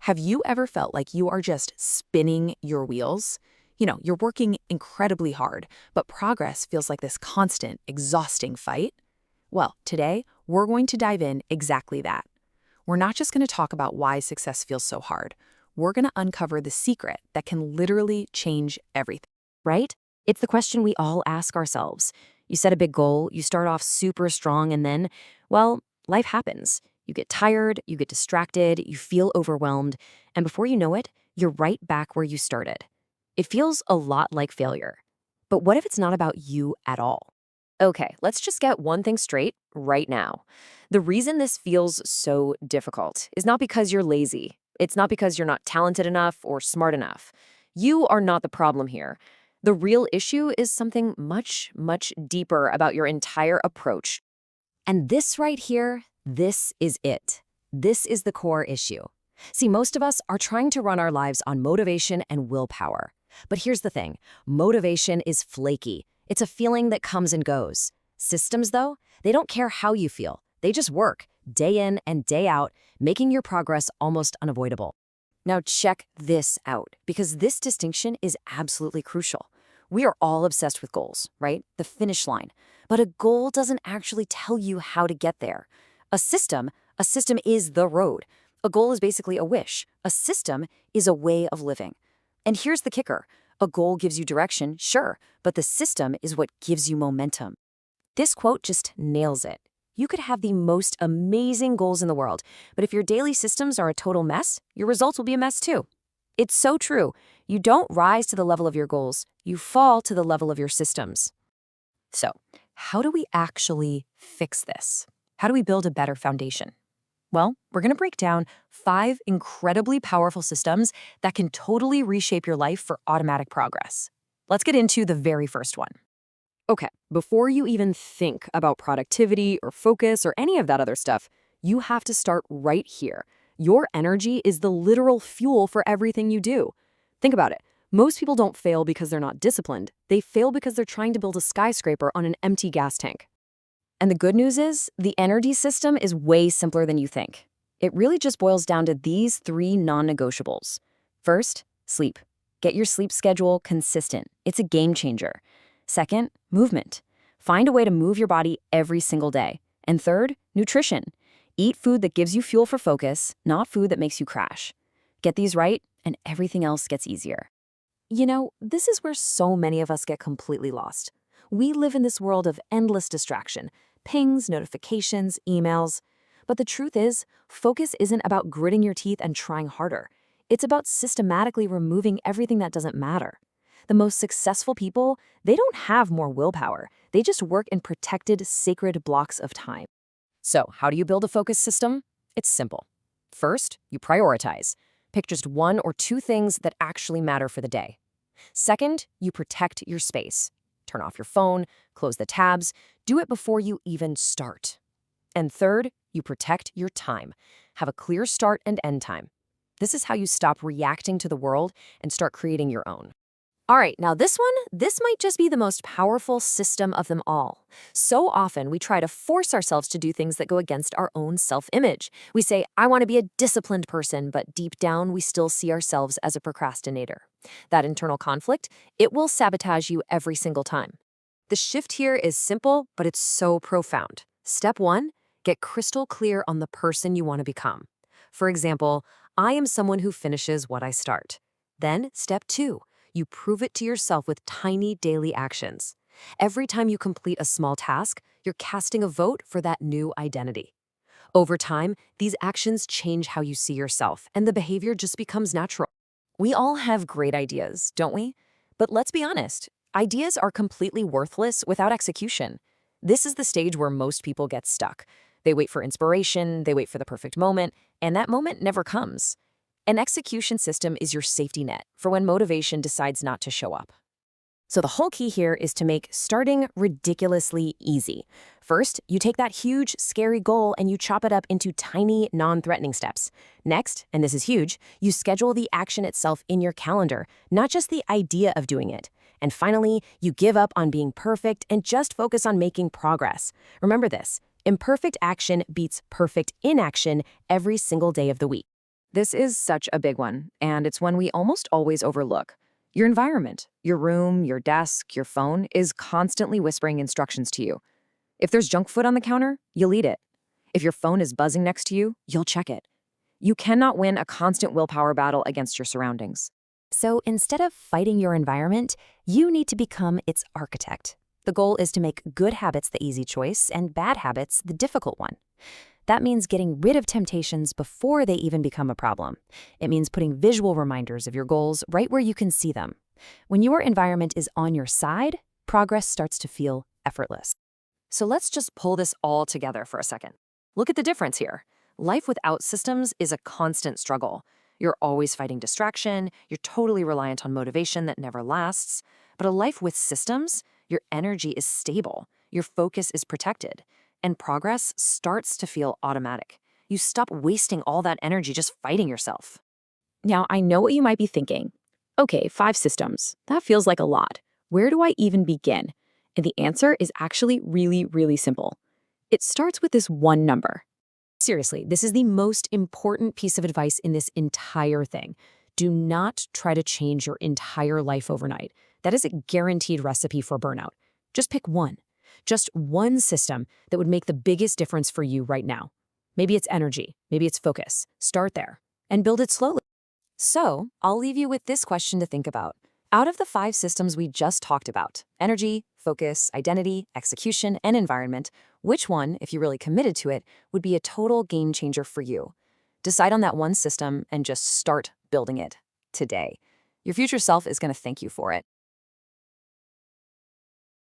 Have you ever felt like you are just spinning your wheels? You're working incredibly hard, but progress feels like this constant, exhausting fight? Well, today, we're going to dive in exactly that. We're not just going to talk about why success feels so hard. We're going to uncover the secret that can literally change everything. Right? It's the question we all ask ourselves. You set a big goal, you start off super strong, and then, well, life happens. You get tired, you get distracted, you feel overwhelmed, and before you know it, you're right back where you started. It feels a lot like failure. But what if it's not about you at all? Okay, let's just get one thing straight right now. The reason this feels so difficult is not because you're lazy. It's not because you're not talented enough or smart enough. You are not the problem here. The real issue is something much, much deeper about your entire approach. And this right here, this is it. This is the core issue. See, most of us are trying to run our lives on motivation and willpower. But here's the thing, motivation is flaky. It's a feeling that comes and goes. Systems, though, they don't care how you feel. They just work, day in and day out, making your progress almost unavoidable. Now check this out, because this distinction is absolutely crucial. We are all obsessed with goals, right? The finish line. But a goal doesn't actually tell you how to get there. A system is the road. A goal is basically a wish. A system is a way of living. And here's the kicker. A goal gives you direction, sure, but the system is what gives you momentum. This quote just nails it. You could have the most amazing goals in the world, but if your daily systems are a total mess, your results will be a mess too. It's so true. You don't rise to the level of your goals. You fall to the level of your systems. So, how do we actually fix this? How do we build a better foundation? Well, we're going to break down 5 incredibly powerful systems that can totally reshape your life for automatic progress. Let's get into the very first one. Okay, before you even think about productivity or focus or any of that other stuff, you have to start right here. Your energy is the literal fuel for everything you do. Think about it. Most people don't fail because they're not disciplined. They fail because they're trying to build a skyscraper on an empty gas tank. And the good news is, the energy system is way simpler than you think. It really just boils down to these 3 non-negotiables. First, sleep. Get your sleep schedule consistent. It's a game changer. Second, movement. Find a way to move your body every single day. And third, nutrition. Eat food that gives you fuel for focus, not food that makes you crash. Get these right, and everything else gets easier. This is where so many of us get completely lost. We live in this world of endless distraction, pings, notifications, emails. But the truth is, focus isn't about gritting your teeth and trying harder. It's about systematically removing everything that doesn't matter. The most successful people, they don't have more willpower. They just work in protected, sacred blocks of time. So, how do you build a focus system? It's simple. First, you prioritize. Pick just 1 or 2 things that actually matter for the day. Second, you protect your space. Turn off your phone, close the tabs, do it before you even start. And third, you protect your time. Have a clear start and end time. This is how you stop reacting to the world and start creating your own. All right, now this might just be the most powerful system of them all. So often we try to force ourselves to do things that go against our own self-image. We say, I want to be a disciplined person, but deep down we still see ourselves as a procrastinator. That internal conflict, it will sabotage you every single time. The shift here is simple, but it's so profound. Step 1, get crystal clear on the person you want to become. For example, I am someone who finishes what I start. Then, step 2, you prove it to yourself with tiny daily actions. Every time you complete a small task, you're casting a vote for that new identity. Over time, these actions change how you see yourself, and the behavior just becomes natural. We all have great ideas, don't we? But let's be honest, ideas are completely worthless without execution. This is the stage where most people get stuck. They wait for inspiration, they wait for the perfect moment, and that moment never comes. An execution system is your safety net for when motivation decides not to show up. So the whole key here is to make starting ridiculously easy. First, you take that huge, scary goal and you chop it up into tiny, non-threatening steps. Next, and this is huge, you schedule the action itself in your calendar, not just the idea of doing it. And finally, you give up on being perfect and just focus on making progress. Remember this, imperfect action beats perfect inaction every single day of the week. This is such a big one, and it's one we almost always overlook. Your environment, your room, your desk, your phone is constantly whispering instructions to you. If there's junk food on the counter, you'll eat it. If your phone is buzzing next to you, you'll check it. You cannot win a constant willpower battle against your surroundings. So instead of fighting your environment, you need to become its architect. The goal is to make good habits the easy choice and bad habits the difficult one. That means getting rid of temptations before they even become a problem. It means putting visual reminders of your goals right where you can see them. When your environment is on your side, progress starts to feel effortless. So let's just pull this all together for a second. Look at the difference here. Life without systems is a constant struggle. You're always fighting distraction, you're totally reliant on motivation that never lasts. But a life with systems, your energy is stable, your focus is protected, and progress starts to feel automatic. You stop wasting all that energy just fighting yourself. Now, I know what you might be thinking. Okay, 5 systems. That feels like a lot. Where do I even begin? And the answer is actually really, really simple. It starts with this one number. Seriously, this is the most important piece of advice in this entire thing. Do not try to change your entire life overnight. That is a guaranteed recipe for burnout. Just pick one. Just one system that would make the biggest difference for you right now. Maybe it's energy, maybe it's focus. Start there and build it slowly. So, I'll leave you with this question to think about. Out of the 5 systems we just talked about, energy, focus, identity, execution, and environment, which one, if you really committed to it, would be a total game changer for you? Decide on that one system and just start building it today. Your future self is going to thank you for it.